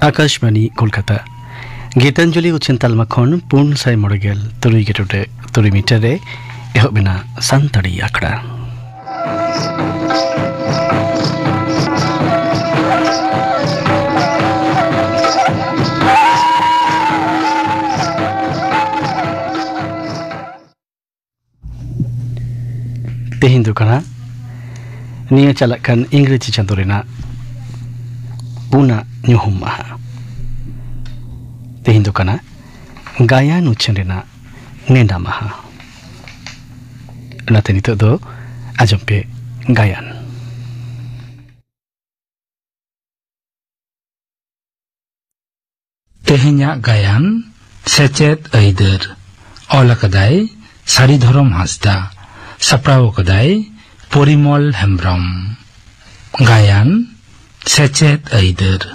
आकाशवाणी कोलकाता गीतांजलि उछन तालमा खन पूर्ण साय मरगेल तुरुई गेटोटे तुरुई मीटरे एहबिना सांताड़ी आखड़ा तेहिं दुकाना निया चलाkan इंग्रेजी चंदोरेना पुना nyuhum maha तेहिं दुकाना गायन उच्चन रेना नेंदा maha नाते नितो दो आजम पे गायन तेहेnya गायन सेचेत ऐदर ओलकदाई सारिधरम हासदा सप्राव कदाई परिमल हेम्ब्रम गायन सेचेत ऐदर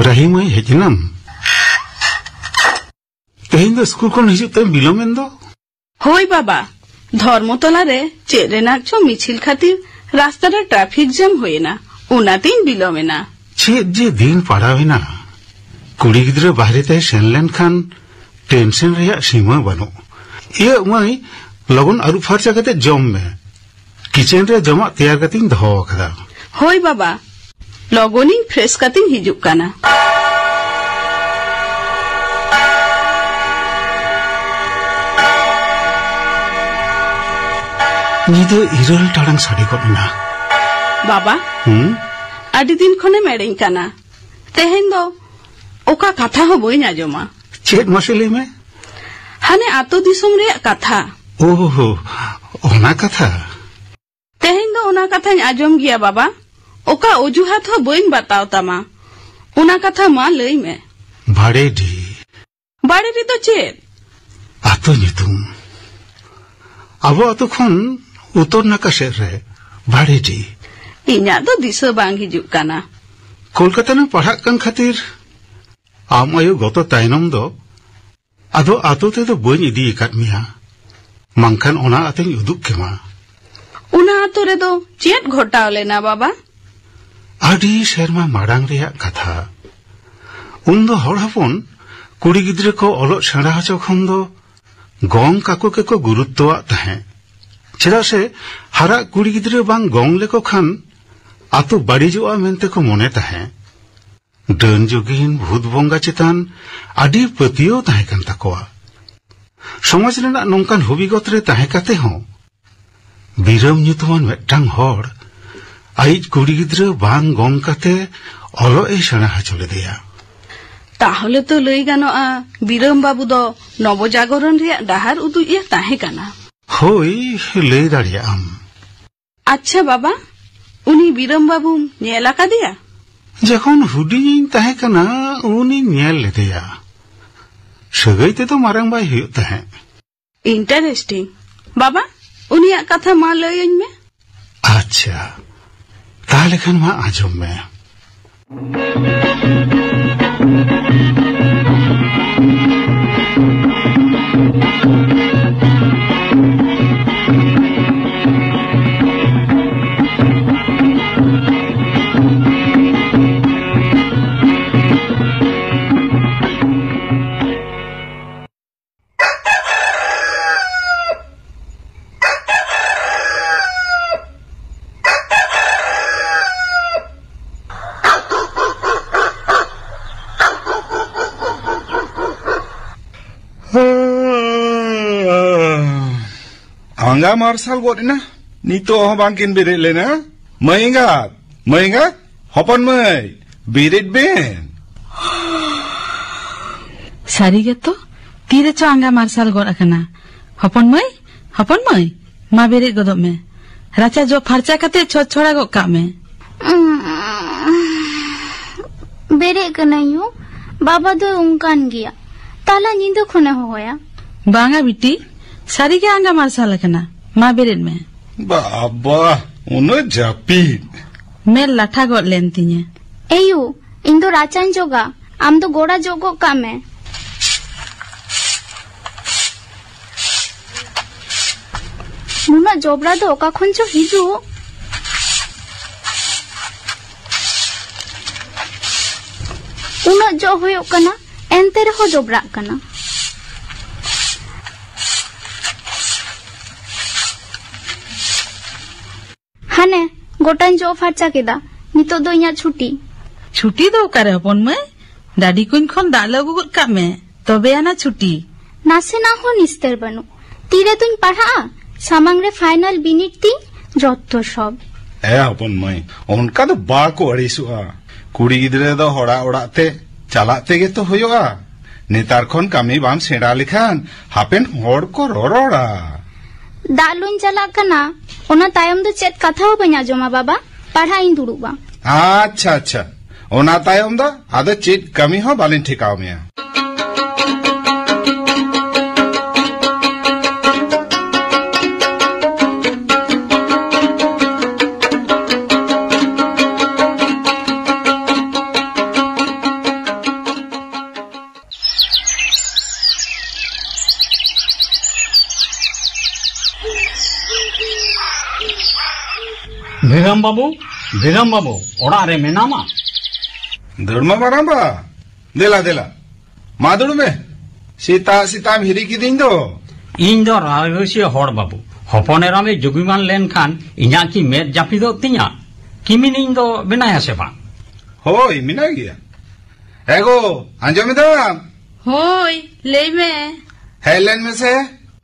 रही मैं हेजनम तेहिं दो स्कूल को हिजुग ते बिलोमेन दो होय बाबा धर्मतला रे चेद रेनाक छो मिछिल खातिर रास्ता रे ट्रैफिक जाम होयना उनातीन बिलोमेना चेद जे दिन पड़ावेना कुड़ी गिद्रे बाहरे ते सेनलेन खान टेंशन रेया सीमा बनो ये मैं लगन आरु फारचा कते जम में किचन रे जमा तैयार कतिन दहो कदा होय बाबा लगोनी फ्रेश कतिन हिजुग काना निदो इरल टाड़ांग साड़ी को ना बाबा आदि दिन खने मेरें काना तेहें दो ओका कथा हो बोई ना जोमा चेत मसले में हाने आतो दिसुम रे कथा ओहो ओना कथा तेहें दो ओना कथा आजम गिया बाबा ओका ओजुहात हो बोई बताओ तमा ओना कथा मा लई में बाड़े डी तो चेत आतो नितुम अब आतो खन उत्तर नाका शेर रे बाड़े डी इन्या दो दिसो बांग हिजुग काना कोलकाता ने पढ़ाक कन खातिर आम आयो गतो ताइनम दो आदो आतो ते दो बोई इदी इकात मिया मंखन ओना आतें उदुक केमा ओना आतो रे दो चेत घोटाव लेना बाबा आदि शर्मा माडांग रेया कथा उन दो हर हपन कुड़ी गिद्रे को ओलो सेड़ा हचो खन दो गंग काको के को गुरुत्व तहे चेदा से हारा कुड़ी गिद्रे बांग गंग लेको खान आतो बाड़ीजोआ मेनते को मने तहे डन जोगिन भूत बंगा चेतान आदि पतियो तहे कन ताकोआ समाज रेना नोंकान हबिगत रे तहे काते हो बीरम nyutuman मेटांग हर आइज कुड़ी गिद्रे बांग गंग काते ओलो ए सेड़ा हचोले देया ताहले तो लई गानोआ बीरम बाबू दो नवजागरण रे डाहार उदुइया ताहे काना होई लई दाड़िया आम अच्छा बाबा उनी बीरम बाबू नेला का दिया जखन हुडिंग ताहे काना उनी नेल लेदेया सगई ते तो मारांग बाय हुयो ताहे इंटरेस्टिंग बाबा उनिया कथा मा लईन में अच्छा ताहले खान मा आजम में Angga marsal got na nito bangkin birit lena maingat hopan mai birit ben sari geto tire cho angga marsal got akana hopan mai ma birit godok me racha jo farcha kate chora got ka me birit kana yu baba do ungkan gya tala nindo khone hoya बांगा बिटी सारी के आंगा martial कना मा बेरेद में बाबा उन्हें जापी मैं लाठा गोद लेन तिnye एयू इन दो राचान जोगा आम दो गोड़ा जोगो का में नुना जोबरा दो का खुंचो हिजू उना जो होयो कना एंते रहो जोबरा कना हाने गोटान जो फाचा केदा नितो दो इया छुट्टी दो करे हपन में दादी कुन खन दालो गुगुत का में तबे आना छुट्टी नासे ना हो निस्तर बनु तीरे तुन पढ़ा सामांग रे फाइनल बिनिट ती जत्तो सब ए अपन मई उनका तो बाको अड़ीसुआ कुड़ी गिदरे दो होड़ा ओड़ाते चलाते गे तो होयोआ नेतार खन कामी बाम सेड़ा लिखान हापेन होड़ को रोरोड़ा दालुन चला कना ओना तायम दो चेत कथा हो बन्या जोमा बाबा पढ़ा इन दुड़ुबा अच्छा अच्छा ओना तायम दो आदे चेत कमी हो बालिन ठिकाव में भिरम बाबू ओड़ा रे मेनामा दड़मा मारांबा देला देला मादुड़ में सीता हिरी की दिन दो इन दो राजसी होड़ बाबू हपनेरा में जुगीमान लेन खान इना की मेद जापी दो तिया किमिन इन दो बिनाया से बा होय मिना गया एगो अंजम दाम होय ले में हेलेन में से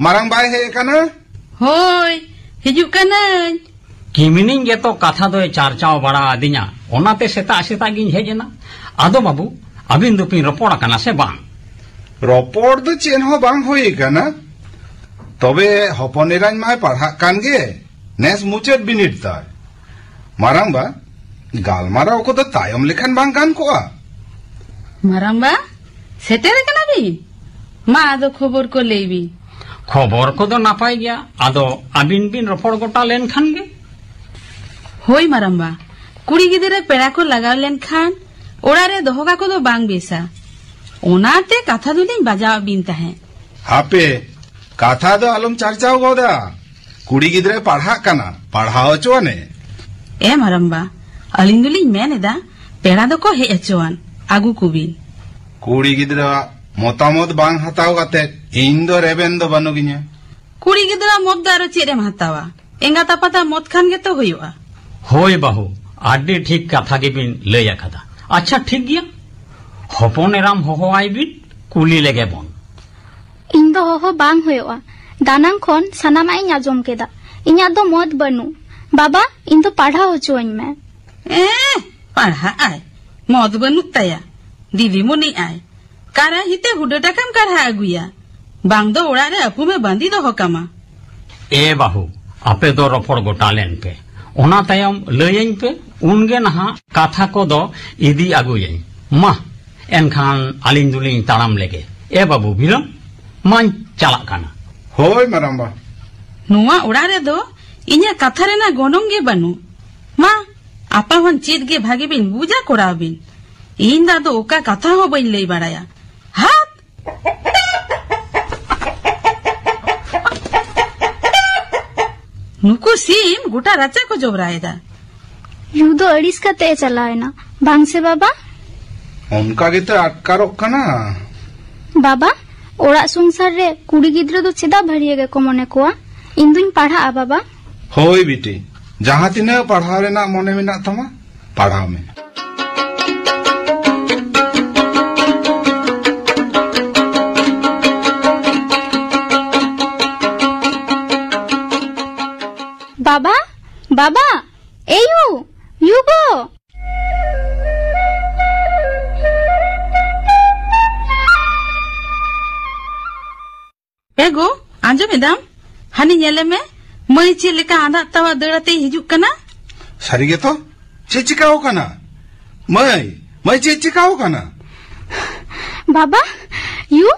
मारंग बाय है कना होय हिजु कना किमिनिंग गे तो कथा दो चारचाव बड़ा आदिया ओनाते सेता सेता गिन हेजना आदो बाबू अबिन दुपिन रपोड़ा कना से बांग रपोड़ दो चेन हो बांग होई कना तबे हपनेरान माय पढ़ा कान गे नेस मुचेत बिनिट ताय मारंबा गालमारा को तो तायम लेखन बांग कान कोआ मारंबा सेटेर कना बी मा आदो खबर को लेबी खबर को दो नापाय गया आदो अबिन बिन रपोड़ गोटा लेन खान गे होय मारंबा कुड़ी गिदरे पेड़ा को लगाव लेन खान ओड़ा रे दोहगा को दो बांग बेसा ओनाते कथा दुलिन बजाव बिन तहे हापे कथा दो आलम चर्चाव गोदा कुड़ी गिदरे पढ़ा कना पढ़ाओ चोने ए मारंबा अलिन दुलिन मेनेदा पेड़ा दो को हे अचोन आगु कुबिन कुड़ी गिदरा मोतामत बांग हताव गाते इन दो रेबेन दो बनुगिnya कुड़ी गिदरा मोद दारो चेरेम हतावा एंगा तापाता मोद खान गे तो होयुआ होय बाहू आडी ठीक कथा के बिन लय आखदा अच्छा ठीक गया हपनेराम होहो आई बिन कुली लेगे बन इन दो होहो बांग होयोआ दानांग खन सनामा इन आजम केदा इन्या दो मोद बनु बाबा इन दो पढ़ा हो चोइन में पढ़ा आय मोद बनु तया दीदी मुनी आय कारा हिते हुडटा कम करहा अगुया बांग दो ओड़ा रे अपू में बांधी दो हकामा ए बाहू आपे दो रफोड़ गोटा लेन पे ओना तायम लयन पे उनगे नहा कथा को दो इदी आगुयन मा एनखान आलिन दुलिन ताराम लेगे ए बाबू बिरम मान चला काना होय मारंबा नुआ ओड़ा रे दो इन्या कथा रे ना गोनोंग गे बनु मा आपा वन चेत गे भागे बिन बुजा कोड़ा बिन इन दा दो ओका कथा हो बइन लई बड़ाया हाथ नुको सीम गोटा राचा को जोबराएदा युदो अड़ीस का ते चला है ना बांग से बाबा उनका गिते अटकारो कना बाबा ओड़ा संसार रे कुड़ी गिद्रे दो चेदा भरिएगे को मने कोआ इन दुन पढ़ा आ बाबा होय बिटी जहां तिने पढ़ा रे ना मने मेना तमा पढ़ाओ में बाबा बाबा एयू युगो एगो आंजो मेदाम हानि नेले में मई चे लेका आंधा तवा दड़ाते हिजुक कना सरीगे तो चे चिकाओ कना मई चे चिकाओ कना बाबा यू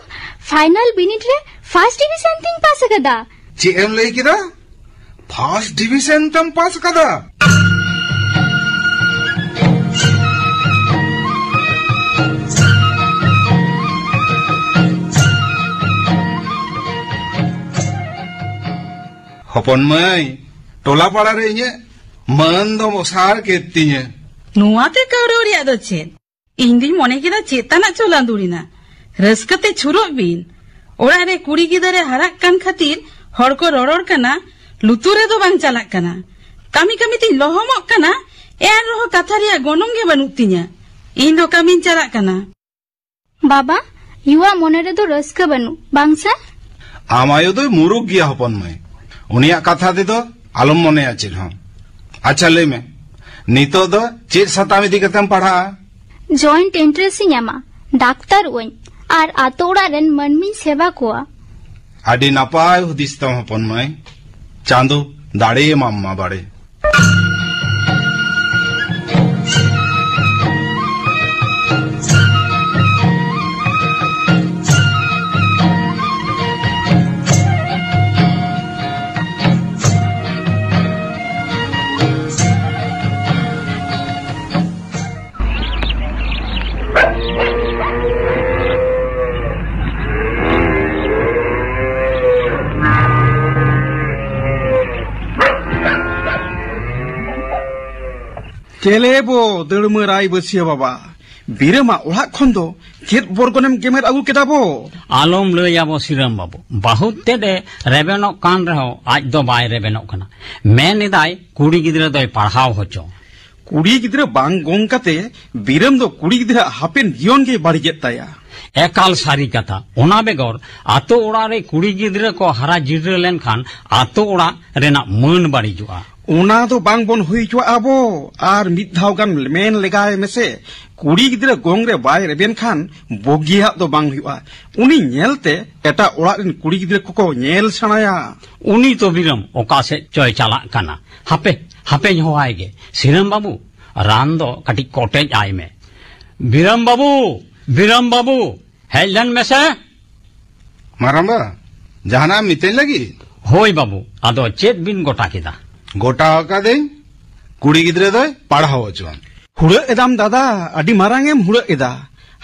फाइनल बिनिट रे फर्स्ट डिवीजन तीन पास कदा चे एम लई किदा फर्स्ट डिवीजन तम पास कदा हपन मई टोला पाड़ा रे इnye मन दो मोसार के तिnye नुआते कौरवरिया दो चेत इंदी मोने किदा चेतना चोला दुरिना रस्कते छुरो बिन ओड़ा रे कुड़ी गिदरे हराक कान खातिर हड़ को रोड़ कना लुतुरे दो बांग चालाक कना कामी कामी ती लोहमक कना एन रहो कथारिया गोनोंगे बनुक तिnya इन दो कामिन चालाक कना बाबा युवा मोने रे दो रस्क बनु बांगसा आमायो दो मुरुक गिया हपन मई उनिया कथा दे दो आलम मोने आचिल हम अच्छा ले में नितो दो चेत सताम इदी कतम पढ़ा जॉइंट इंटरेस्ट ᱧᱟᱢᱟ डाक्टर ओइन आर आतोड़ा रेन मनमी सेवा कोआ आडी नापाय हुदिस तम हपन मई चांदो दाड़े माम्मा बाड़े चेलेबो दड़मराई बसिया बाबा बीरमा ओड़ा खन दो चेत बरगनेम गेमेर आगु केदाबो आलम लयाबो सिरम बाबू बहुत तेदे रेबेनो कान रहो आज दो बाय रेबेनो कना मैं निदाय कुड़ी गिदरे दोय पढ़ाव होचो कुड़ी गिदरे बांग गोंग काते बीरम दो कुड़ी गिदरे हापेन जीवन के बाड़िजेत ताया एकाल सारी कथा ओना बेगोर आतो ओड़ा रे कुड़ी गिदरे को हरा जिरे लेनखान आतो ओड़ा रेना मन बाड़िजुआ ओना तो बांग बन हुई चुआ आबो आर मिद धाव गान मेन लेगाय मेसे कुड़ी गिदरे गोंग रे बाय रेबेन खान बोगिया तो बांग हुआ उनी नेलते एटा ओड़ा रेन कुड़ी गिदरे को नेल सनाया उनी तो बीरम ओका से चोय चाला कना हापे हापे होआयगे सिरम बाबू रान दो कटी कोटेज आय में बीरम बाबू हेलन में से मारांबा जहाना मिते लगी होय बाबू आदो चेत बिन गोटा केदा गोटा का दे कुड़ी गिदरे दो पढ़ाओ चुन हुड़ एदाम दादा अडी मारांगेम हुड़ एदा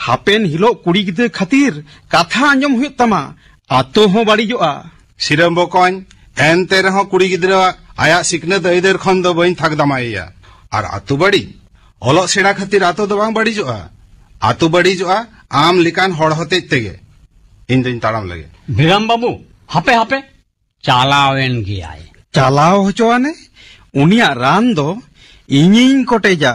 हापेन हिलो कुड़ी गिदरे खातिर कथा अंजम हुई तमा आतो हो बाड़िजोआ सिरम बकन एनते रहो कुड़ी गिदरे आया सिकने दइदर खन दो बइन थाक दमाइया और आतो बाड़ी ओलो सेड़ा खातिर आतो दो बांग बाड़िजोआ आतो बाड़िजोआ आम लिकान हड़ होते तेगे इन दिन ताड़ाम लगे बीरम बाबू हापे हापे चालावेन गियाय चालाव होचोआने उनिया रान दो इनिन कोटेजा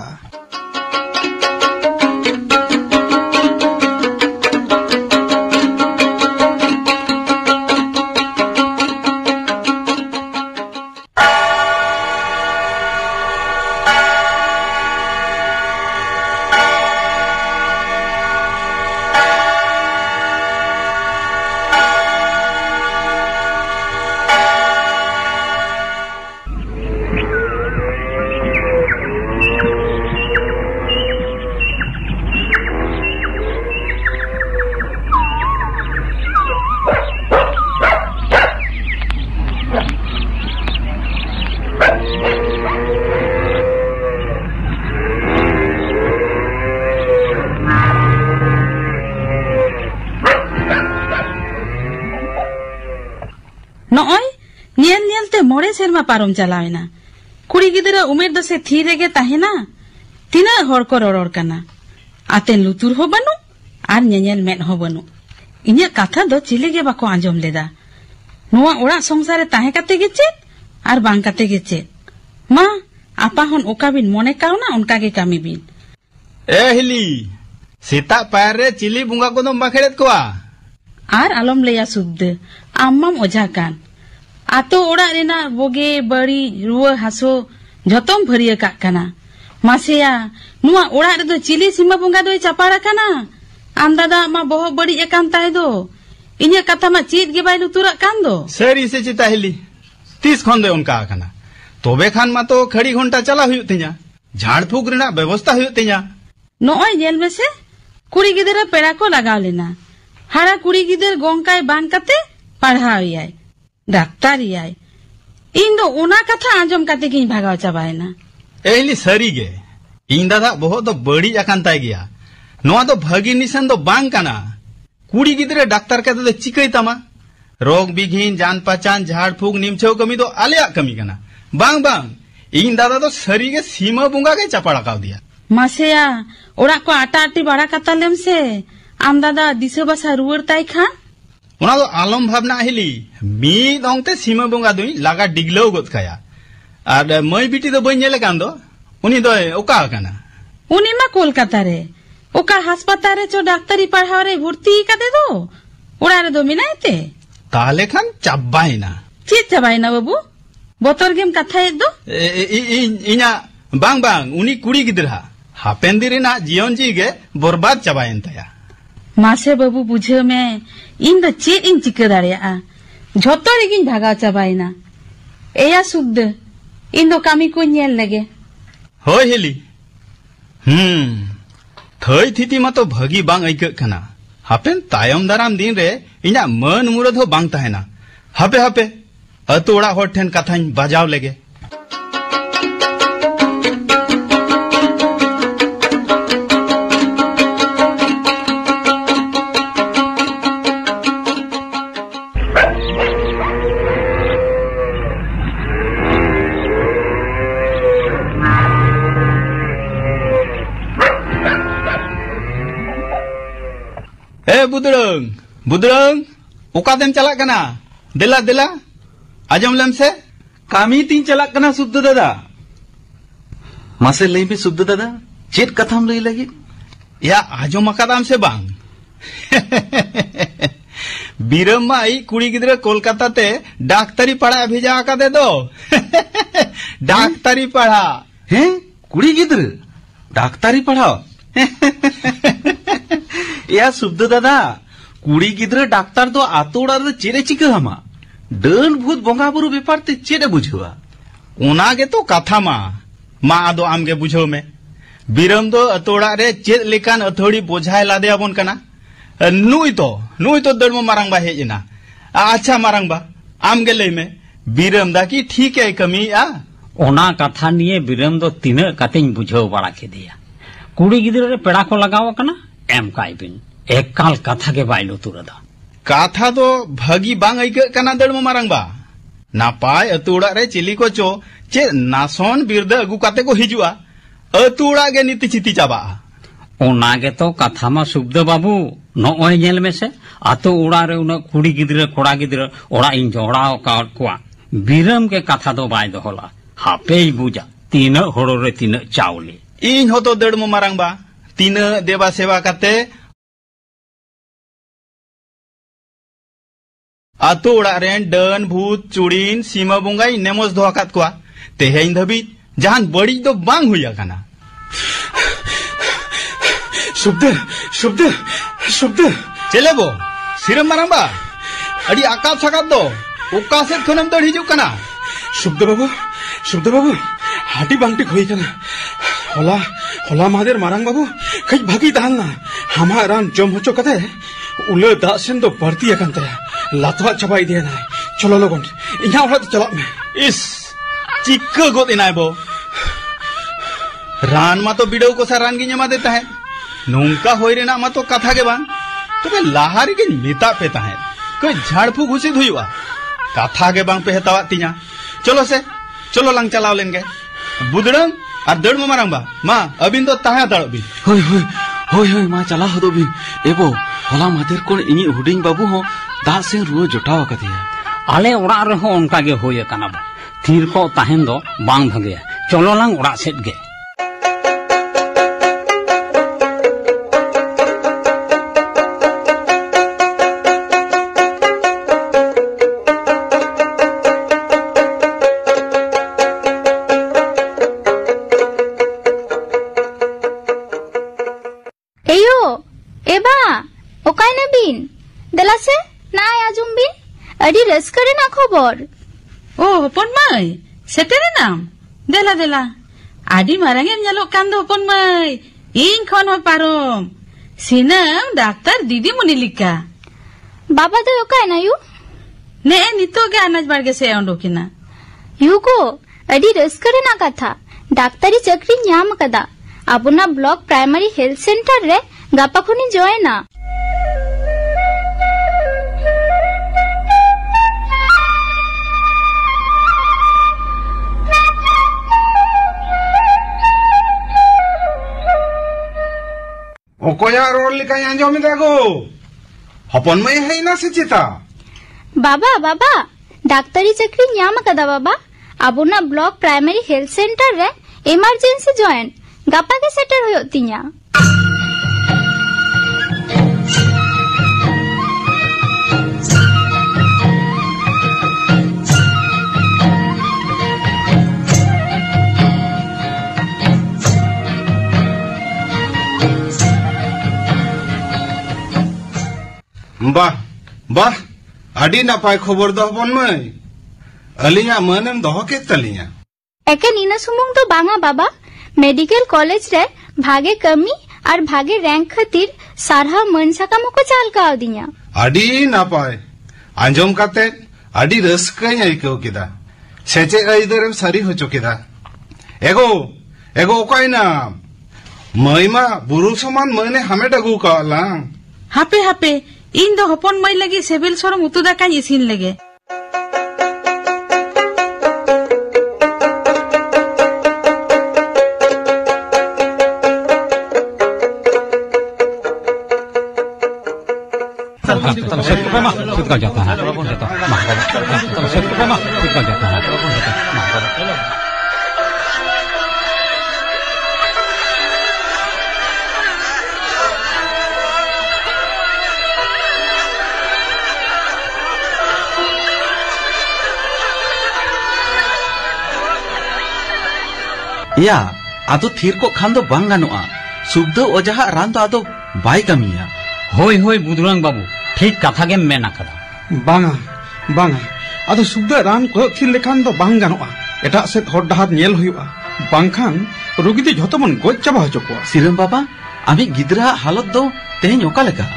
मोड़े सेरमा पारम चलावेना कुड़ी गिदरा उमेर दसे थी रेगे ताहेना तिना हड़ को रोड़ कना आते लुतुर हो बनु आर नेनेल मेद हो बनु इन्या कथा दो चिले गे बाको आंजम लेदा नुआ ओड़ा संसारे ताहे काते गे चेत आर बांग काते गे चेत मा आपा हन ओका बिन मोने काउना उनका गे कामी बिन ए हिली सीता पैर रे चिली बुंगा को दम बाखेड़त कोआ आर आलम लेया सुब्द आम्माम ओझा कान आतो ओड़ा रेना बोगे बड़ी रुआ हासो झतम भरिया का कना मासेया नुआ ओड़ा रे दो चिली सीमा बुंगा दो चापाड़ा कना आम दादा मा बहुत बड़ी एकान ताहे दो इन्या कथा मा चीत गे बाइलु तुरा कान दो सरी से चिता हिली 30 खन दे उनका कना तोबे खान मा तो खड़ी घंटा चला हुई तिया झाड़ फूक रेना व्यवस्था हुई तिया नोय जेल में से कुड़ी गिदरा पेड़ा को लगाव लेना हारा कुड़ी गिदर गोंकाय बांग कते पढ़ाई डाक्तारी इन दो ओना कथा आंजम काते की भागाव चाबायना एली सरी गे इन दादा बहुत दो बड़ी अकान ताय गया नोआ दो भगी निशन दो बांग काना कुड़ी गिदरे डाक्तार का दो चिकई तमा रोग बिघिन जान पहचान झाड़ फूक निमछो कमी दो आलिया कमी कना बांग बांग इन दादा तो सरी के सीमा बुंगा के चपाड़ा काव दिया मासेया ओड़ा को आटा आटी बड़ा कता लेम से आम दादा दिसे बसा रुवर ताई खान उना दो आलम भावना हिली मी दोंगते सीमा बुंगा दुई लागा डिगलो गोत काया आर मई बिटी दो बई नेले कान दो उनी दो ओका काना उनी मा कोलकाता रे ओका हासपाताल रे चो डाक्तारी पढ़ाव रे भर्ती काते दो ओड़ा रे दो मिनाइते ताले खान चाबाइना चीज चाबाइना बाबू बोतर गेम कथा है दो इना बांग बांग उनी कुड़ी गिदरा हापेन दिरिना जीवन जी गे बर्बाद चाबायन तया मासे बाबू बुझे में इन द चेत इन चिका दाड़िया झोतो रेगिन भागा चाबाइना एया सुब्द इन दो कामी को नेल लगे होय हेली थई थिति मा तो भगी बांग आइक कना हापेन तायम दाराम दिन रे इना मन मुरद हो बांग ताहेना हापे हापे अतु ओड़ा होर ठेन कथाñ बाजाव लेगे बुदरंग बुदरंग ओका देम चला कना देला देला आजम लेम से कामी तीन चला कना सुब्द दादा मासे लई में सुब्द दादा चेत कथाम लई लगी या आजम अकादाम से बांग बीरम माई कुड़ी गिदरे कोलकाता ते डाक्तारी पढ़ा भेजा का दे दो डाक्तारी पढ़ा हैं कुड़ी गिदरे डाक्तारी पढ़ाओ या सुब्द दादा कुड़ी गिदरे डाक्तार तो आतोड़ा रे चेरे चिका हमा डन भूत बोंगा बुरु बेपार ते चेरे बुझवा उना के तो कथा मा आदो आम के बुझो में बीरम दो अतोड़ा रे चेत लेकान अथोड़ी बोझाय लादे आबोन कना नुई तो दड़मो मारंगबा हेजना अच्छा मारंगबा आम के लई में बीरम दा की ठीक है कमी आ ओना कथा निये बीरम दो तिना कतेñ बुझाव बाड़ा केदिया कुड़ी गिदरे रे पेड़ा को लगाव कना एम काइबिन एकाल कथा के बाइलो तुरदा काथा दो भगी बांग आइक कना दड़मो मारंगबा नापाय अतुड़ा रे चिली को चो चे नासोन बिरदा अगु काते को हिजुआ अतुड़ा गे नीति चिति चाबा ओना गे तो कथा मा सुब्द बाबू नोय नेल में से आतो उड़ा रे उना कुड़ी गिदरे कोड़ा गिदरे ओड़ा इन जोड़ाओ काट कोआ बीरम के कथा दो बाय दोहला हापे बुझा तीन होड़ो रे तीन चावले इन हो तो दड़मो मारंगबा तीन देवा सेवा काते आतो उड़ा रेन डन भूत चुड़ीन सीमा बुंगाई नेमोस दोहाकात कोआ तेहेन धबी जहान बड़ी दो बांग हुई कना शुब्द चले बो सिरम मारंबा अड़ी आकाश सकात दो ओका से खनम दड़ हिजु कना शुब्द बाबू हाटी बांगटी खोई कना होला महादेर मारंग बाबू कई भागी दालना हमारा जम होचो कते उले दासेन दो बढ़ती है कंतरा लातवा चबाई दिया ना चलो लोगों इन्हा उड़ा तो चला में इस चिक्का गोद इनाय बो रान मा तो बिडो को सारान की नमा देता है नोंका होई रेना मा तो कथा के बान तो के लाहारी के नेता पेता है कोई झाड़ फूक हुसी धुईवा कथा के बांग पे हेतावा तिया चलो लंग चलाव लेंगे बुदड़ंग और दड़ में मारंबा माँ अबिन तो ताहा दड़ भी होय माँ चला हो दो भी एबो होला मादेर कोन इनी हुडिंग बाबू हो दा से रुआ जोटाव कदिया आले ओड़ा रे हो उनका गे होय कना बा थीर को ताहेन दो बांग भगे चलो लंग ओड़ा सेट गे अड़ी रस्करे ना खबर ओ हपन माई सेटेरे नाम देला देला आडी मारांगे नेलो कान दो हपन माई इन खन हो पारोम सिनम डाक्टर दीदी मुनिलिका बाबा दो ओकाय ना यू ने नितो के अनाज बाड़गे से ओंडोकिना युगो अडी रस्का रेना कथा डाक्तारी चक्री ᱧᱟᱢ कदा अबुना ब्लॉक प्राइमरी हेल्थ सेंटर रे गापा खुनी जॉइना ओकोया रोड लिका आंजोम दागो हपन मई हेना से चिता बाबा बाबा डाक्तारी चक्री ᱧाम कदा बाबा अबुना ब्लॉक प्राइमरी हेल्थ सेंटर रे इमरजेंसी जॉइन गापा के सेटर होयो तिया वाह वाह अडी नापाय खबर दो हपन मई अलिया मनम दहो के तलिया एके नीना सुमुंग तो बांगा बाबा मेडिकल कॉलेज रे भागे कमी और भागे रैंक खातिर सारहा मनसा का मुको चाल का दिया अडी नापाय आंजोम काते अडी रस्काई आइको किदा सेचे आइदरम सारी हो चुकिदा एगो एगो ओकाय ना मईमा बुरु समान मने हमें डगु काला हापे हापे इन दो हपन मई लगी सेबिल सरम उतु दाका इसिन लगे जाता है जाता है या आदो थीर को खान दो बांग गानुआ सुबदो ओजहा रान तो आदो बाय कमिया होय होय बुदुरंग बाबू ठीक कथा के मेना कदा बांगा बांगा आदो सुबदा रान को थीर लेखान दो बांग गानुआ एटा से हर डहार नेल हुआ बांखान रोगी दे झोतो मन गोज चाबा हो चुका सिरम बाबा आमी गिदरा हालत दो तेहें ओका लेका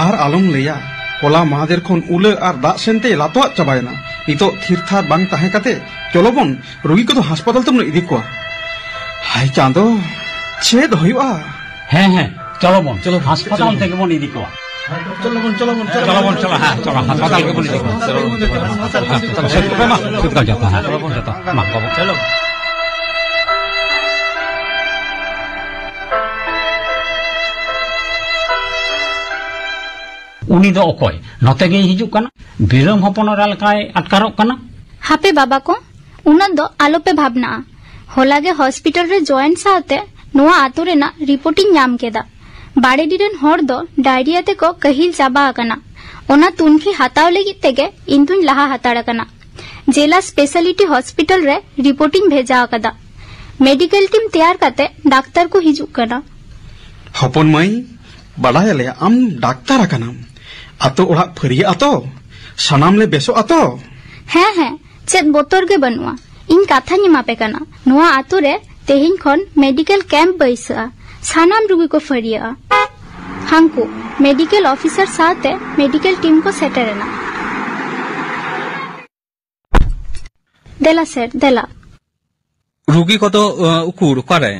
आर आलम लेया कोला महादेर खन उले आर दा सेनते लातोआ चाबायना नितो थीर थार बांग ताहे काते चलो बन रोगी को तो अस्पताल तुमने इदी को हाय चांदो छेद होइबा हैं चलो बन चलो अस्पताल থেকে বন ইদি কো चलो बन चलो हां चलो अस्पताल के बन इदी को चलो सुत जाता है मां बाबू चलो उनी दो ओकोय नते गे हिजु कना बिरम हपन रालकाय अटकारो कना हापे बाबा को उना दो आलोपे भावना होलागे हॉस्पिटल रे जॉइन साथे नोआ आतु रेना रिपोर्टिंग नाम केदा बाड़ेडी रेन हर दो डायरिया ते को कहिल चाबा आकना ओना तुनखी हताव लगी तेगे इंतुन लहा हताड़ा कना जेला स्पेशलिटी हॉस्पिटल रे रिपोर्टिंग भेजा आकदा मेडिकल टीम तैयार करते डॉक्टर को हिजु कना हपन मई बड़ाय ले आम डॉक्टर आकना आतो ओड़ा फरिया आतो सनाम ले बेसो आतो हैं चेत बोतर गे बनुआ इन कथा निमापे कना नोआ आतु रे तेहिन खन मेडिकल कैंप बैसा सानाम रुगी को फरिया हांको मेडिकल ऑफिसर साथे मेडिकल टीम को सेटरना देला सर देला रुगी को तो उकुर करे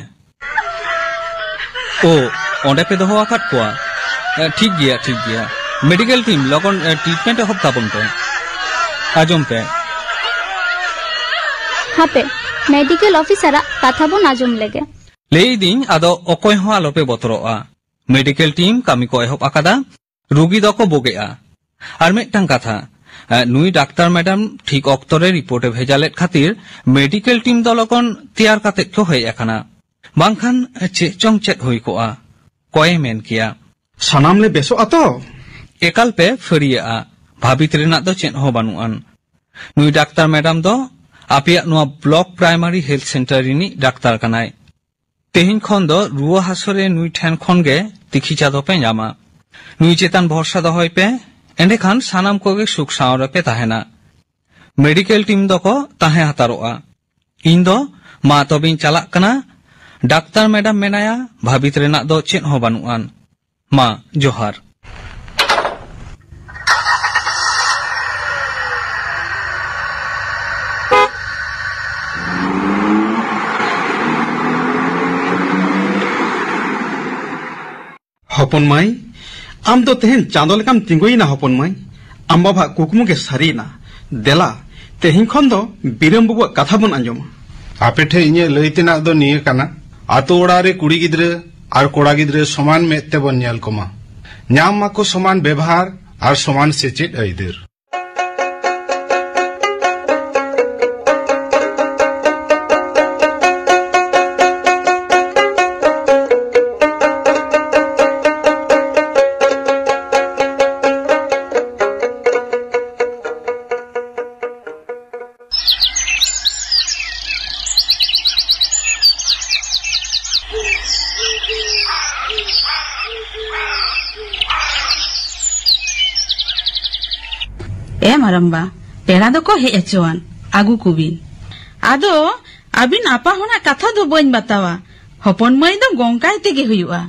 ओ ओंडे पे दोहो आकाट कोआ ठीक गया मेडिकल टीम लगन ट्रीटमेंट होब ताबन पे आजम पे हापे मेडिकल ऑफिसर कथा बन आजम लेगे लेई दिन आदो अकोय हो आलोपे बतरोआ मेडिकल टीम कामी को एहब आकादा रुगी दको बोगेआ आर मिदटां कथा नुई डाक्टर मैडम ठीक अक्तरे रिपोर्टे भेजालेत खातिर मेडिकल टीम दलकन तैयार काते को हेय आकाना बांखान चे चंग चेत होई कोआ कोय मेन किया सनाम ले बेसो आतो एकाल पे फरिया भाबित रेना दो चेत हो बानुआन नुई डाक्टर मैडम दो आपिया नुआ block primary health centre Rini doctor कनाय तेहिन खन दो रुआ हासरे नुई ठेन खन गे तिखिचा दो पे जामा नुई चेतान भरसा दो होय पे एंडे खान सानाम कोगे सुख सावरे पे ताहेना मेडिकल टीम दो को ताहे हतारोआ इन दो मा तोबिन चालाक कना डाक्टर मैडम मेनाया भाबित रेना दो चेत हो बानुआन मा जोहार हपन माई आम तो तेहन चांदो लेकाम तिंगुइना हपन माई आम बाबा कुकमु के सारीना देला तेहन खन दो बीरम बाबू कथा बन आंजोमा आपे ठे इnye लई तेना दो निये काना आतो ओड़ा रे कुड़ी गिद्रे और कोड़ा गिद्रे समान मेते बन नेल कोमा ᱧᱟᱢ ᱢᱟᱠᱚ समान व्यवहार और समान सेचेद आइदर मारम्बा पेड़ा दो को हेज अचोआन आगू कुबिन आदो अबिन आपा होना कथा दो बन बतावा हपन मई दो गोंकाय तेगे हुआ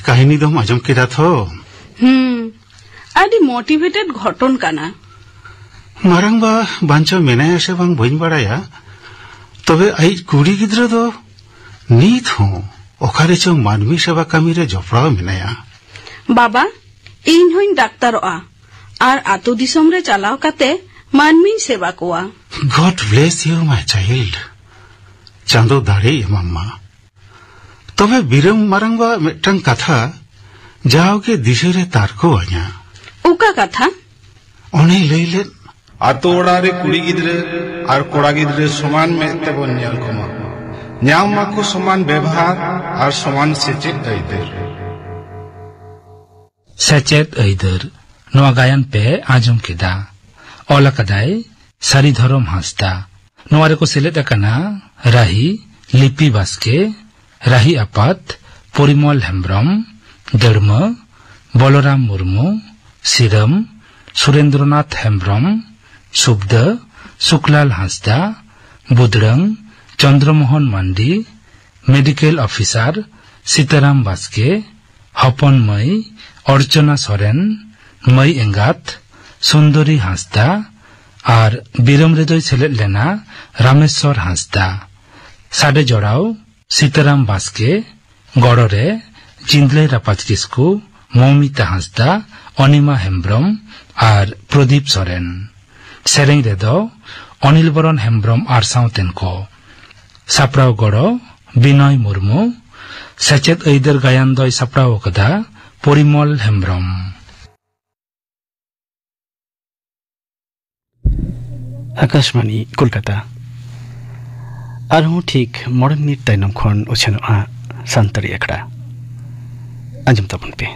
कहानी दम आजम केदा थो आदि मोटिवेटेड घटन काना मारंग बा बांचो मेनाया से बांग बइन बाड़ाया तबे आई कुड़ी गिद्रा दो नीत हो ओखारे चो मानवी सेवा कामी रे जपड़ाव मेनाया बाबा इन होइन डाक्तारोआ आर आतो दिसम रे चलाव काते मानवी सेवा कोआ god bless you my child चांदो दाड़े मम्मा तबे बीरम मारंगवा मिटन कथा जाओ के दिशे रे तारको आया उका कथा ओने लइले आतो ओड़ा रे कुड़ी गिद्रे और कोड़ा गिद्रे समान मेते बन नेल कोमा ᱧᱟᱢ माको समान व्यवहार और समान सेचेद आइदर सेचेद आइदर नोआ गायन पे आजम केदा ओला कदाय सारी धरम हासदा नोआ रे को सेलेद कना राही लिपि बास्के राही आपात परिमल हेम्ब्रम दर्म बलराम मुर्मू सिरम सुरेंद्रनाथ हेम्ब्रम सुब्द सुकलाल हांसदा बुद्रंग चंद्रमोहन मांडी मेडिकल ऑफिसर सीताराम बास्के हपन मई अर्चना सोरेन मई एंगात सुंदरी हांसदा और बीरम रेदोय सेलेद लेना रामेश्वर हांसदा साडे जोड़ाव सीताराम बास्के गड़रे चिंदले रापाच किस्कू मौमिता हांसदा अनिमा हेम्ब्रम और प्रदीप सोरेन सेरेंग रेदो अनिल बरन हेम्ब्रम और साउतेन को सापड़ाव गड़ो बिनय मुर्मू सेचेद ऐदर गायन दय सापड़ाव कदा परिमल हेम्ब्रम आकाशवाणी कोलकाता आरो ठीक मॉडर्न मिनिट ताइनम खन उछेनो आ सान्तरी एकड़ा आजम तपन पे